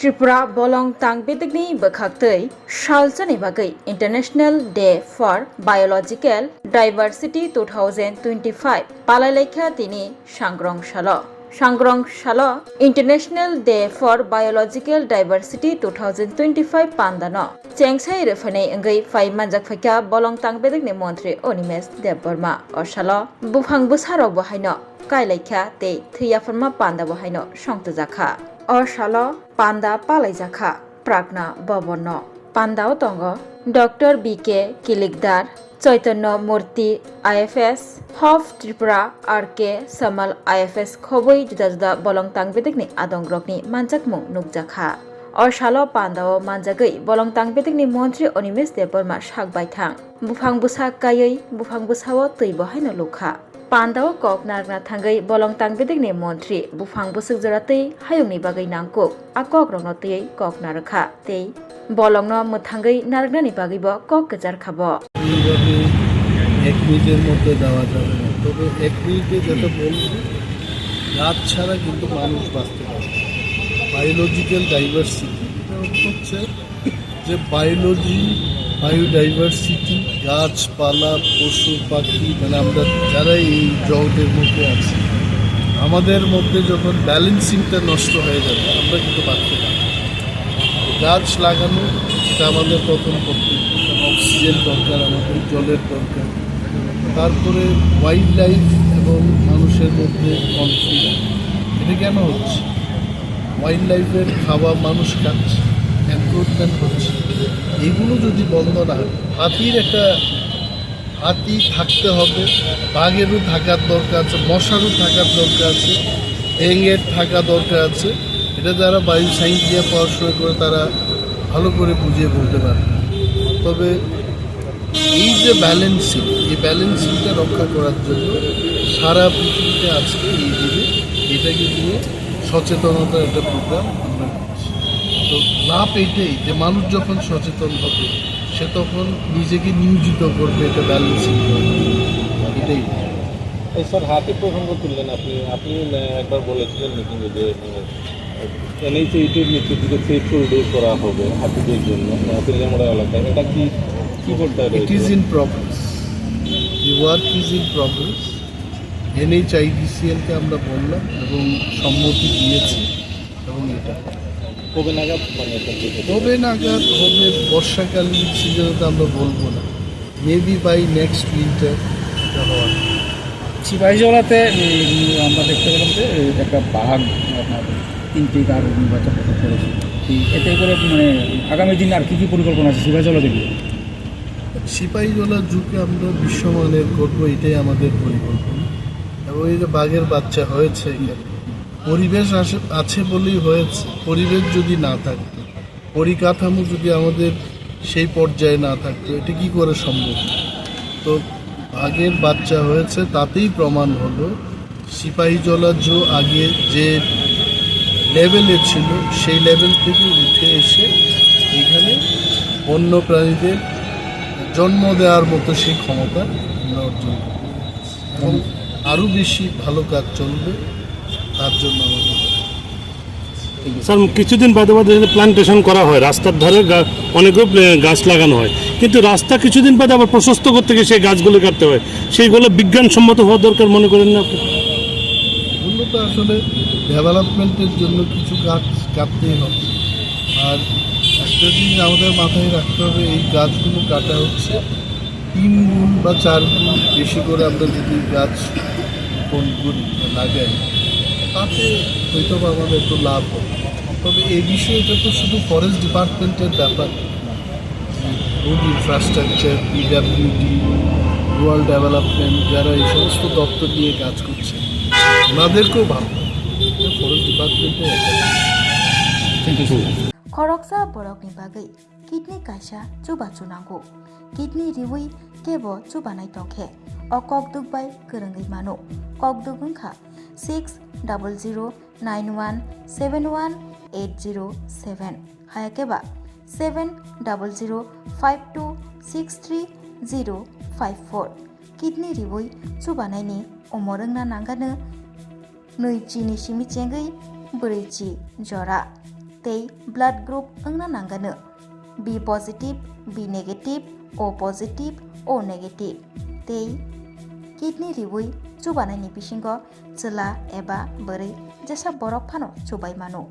Tripura bolong tangbetekni bakhaktei salchani bagai International Day for Biological Diversity 2025 palailekha tini sangrong shalo International Day for Biological Diversity 2025 pandano chengsai refane engai fai manjak phaka bolong tangbetekni montri Onimesh Debbarma oshalo bufang busarok bahaino kailekha te thiyafurma panda bahaino songtujaka Oshalo Panda Palaijaka Pragna Babono Pandao Tongo Dr. B.K. Kilikdar Chaitanya Murthy IFS Hof Tripura R.K. Samal IFS Khoboi juda juda bolong tangbetekni adongrokni manjakmung nukjaka Oshalo Pandao manjagai bolong tangbetekni montri Onimesh Debbarma sakbai thang bufang busa kayei bufang busao tui bahaino lukha Pandao kok nargna thangai bolong tangbetekni montri bufang busuk joratei hayungni bagai nangkuk akok rongno tei kok narakha tei bolongno muthangai nargnani bagai bo kok kejar khabo এক মিনিটের মধ্যে দেওয়া যাবে না তবে এক মিনিটে যেটা বলবো গাছ ছাড়া কিন্তু মানুষ বাঁচতে পারে বায়োলজিক্যাল ডাইভার্সিটি এটা হচ্ছে যে বায়োডাইভার্সিটি গাছপালা পশু পাখি মানে আমরা যারা এই জগতের মধ্যে আছি আমাদের মধ্যে যখন ব্যালেন্সিংটা নষ্ট হয়ে যাবে আমরা কিন্তু বাঁচতে পারি গাছ লাগানো এটা আমাদের প্রথম কর্তব্য অক্সিজেন দরকার আমাদের জলের দরকার তারপরে ওয়াইল্ড লাইফ এবং মানুষের মধ্যে কনফ্লিক্ট এটা কেন হচ্ছে ওয়াইল্ড লাইফের খাওয়া মানুষ খাচ্ছে এনক্রোচমেন্ট হচ্ছে এগুলো যদি বন্ধ না হয় হাতি থাকতে হবে বাঘেরও থাকার দরকার আছে মশারও থাকার দরকার আছে ব্যাঙের থাকা দরকার আছে এটা যারা বায়ু সায়েন্স দিয়ে পড়াশোনা করে তারা ভালো করে বুঝিয়ে বলতে পারে তবে এই যে এই ব্যালেন্সিংটা রক্ষা করার জন্য সারা পৃথিবীতে আজকে এই দিনে এটাকে নিয়ে সচেতনতার একটা প্রোগ্রাম আমরা করছি তো লাভ এইটাই যে মানুষ যখন সচেতন হবে সে তখন নিজেকে নিয়োজিত করবে এটা ব্যালেন্সিং এটাই স্যার হাতি প্রসঙ্গ তুললেন আপনি একবার বলেছিলেন মিটিংয়ে যে এনএইচএইটির নিচের দিকে পেট্রোল ডোজ করা হবে হাতিদের জন্য তেলিয়ামোড়া এলাকায় এটা কি করতে হবে it is in progress the work is in progress এনএইচআইডিসিএলকে আমরা বললাম এবং সম্মতি দিয়েছি এবং এটা কবে নাগাদ হবে বর্ষাকালীন সিজনে তো আমরা বলবো না মেবি বাই নেক্সট উইন্টার এটা হওয়ার সিপাহীজলাতে আমরা দেখতে পেলাম যে একটা বাঘ আপনার 3টি কার নির্বাচন করেছে এতে করে মানে আগামী দিন আর কী পরিকল্পনা আছে সিপাহীজলা থেকে সিপাহীজলা জুকে আমরা বিশ্বমানের করবো এটাই আমাদের পরিকল্পনা এবং এই যে বাঘের বাচ্চা হয়েছে পরিবেশ আছে বলেই হয়েছে পরিবেশ যদি না থাকতো পরিকাঠামো যদি আমাদের সেই পর্যায়ে না থাকতো এটা কি করে সম্ভব তো বাঘের বাচ্চা হয়েছে তাতেই প্রমাণ হলো সিপাহীজলা জু আগে যে লেভেলে ছিল সেই লেভেল থেকে উঠে এসে এখানে বন্য প্রাণীদের জন্ম দেওয়ার মতো সেই ক্ষমতা আমরা অর্জন করব এবং আরও বেশি ভালো কাজ চলবে তার জন্য আমাদের স্যার কিছুদিন বাদে প্লান্টেশন করা হয় রাস্তার ধারে অনেকগুলো গাছ লাগানো হয় কিন্তু রাস্তা কিছুদিন বাদে আবার প্রশস্ত করতে গিয়ে সেই গাছগুলো কাটতে হয় সেইগুলো বিজ্ঞানসম্মত হওয়া দরকার মনে করেন না আপনি এগুলো তো আসলে ডেভেলপমেন্টের জন্য কিছু গাছ কাটতেই হবে আর একটা জিনিস আমাদের মাথায় রাখতে হবে এই গাছগুলো কাটা হচ্ছে 3 গুণ বা 4 গুণ বেশি করে আমরা যদি গাছ রোপণ করি লাগাই তাতে হয়তো আমাদের একটু লাভ হবে তবে এই বিষয়টা তো শুধু ফরেস্ট ডিপার্টমেন্টের ব্যাপার road infrastructure PWD rural development যারা এই সমস্ত দপ্তর নিয়ে কাজ করছে ওনাদেরকেও ভালো ফরেস্ট ডিপার্টমেন্টে Koroksa borokni bagai kidney kaisa chuba chunango kidney riwi kebo chubanai tongkhe o kokduk bai gorongai mano kokduk wngkha 6009171807 hayakeba 7005263054 kidney riwi chubanai ni omorongna nangano 2 chini simi chengai 4 chi jora tei blood group wngna nangano B positive, B negative, O positive, O negative tei kidney ribui chubanai ni bisingo chela eba boroi jesa borok phano chubai mano.